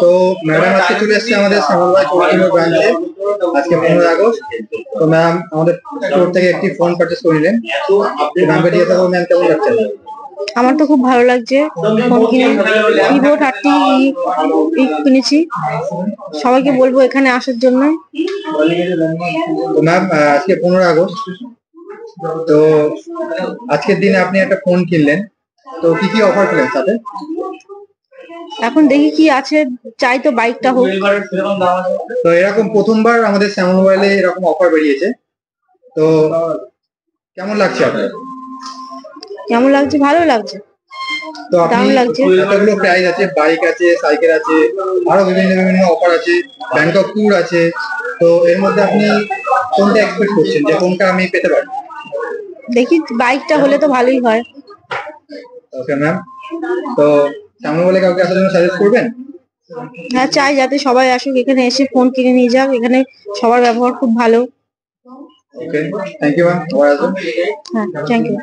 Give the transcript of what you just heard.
তো ম্যাডাম আজকে চলে এসেছে আমাদের শ্যামলবাই চৌরানব্বই ব্রাঞ্চে আজকে 15 আগস্ট। তো ম্যাম আমাদের স্টোর থেকে একটি ফোন পারচেস করে নিলেন। ম্যামকে জিজ্ঞাসা করবো ম্যাম কেমন লাগছে? আমার তো খুব ভালো লাগছে ফোন কিনে। ভিভো 30 কিনেছি, সবাইকে বলবো এখানে আসার জন্য। তো ম্যাম আজকে 15 আগস্ট, তো আজকের দিনে আপনি একটা ফোন কিনলেন, তো কি কি অফার পেলেন সাথে? এখন দেখি কি আছে, চাই তো বাইকটা হোক। তো এরকম প্রথমবার আমাদের শ্যামল মোবাইলে এরকম অফার বেরিয়েছে, তো কেমন লাগছে আপনার? কেমন লাগছে? ভালো লাগছে, তো আপনি দারুণ লাগছে। এতগুলো প্রাইস আছে, বাইক আছে, সাইকেল আছে, আরো বিভিন্ন বিভিন্ন অফার আছে, ব্যাংকক ট্যুর আছে, তো এর মধ্যে আপনি কোনটা এক্সপেক্ট করছেন যে কোনটা আমি পেতে পারি? দেখি বাইকটা হলে তো ভালোই হয়। ওকে ম্যাম, তো শ্যামল মোবাইলে কাউকে আসার জন্য সাজেস্ট করবেন? হ্যাঁ, চাই যাতে সবাই আসুক, এখানে এসে ফোন কিনে নিয়ে যাক। এখানে সবার ব্যবহার খুব ভালো। ওকে, থ্যাংক ইউ ম্যাম, আবার আসবেন। হ্যাঁ, থ্যাংক ইউ।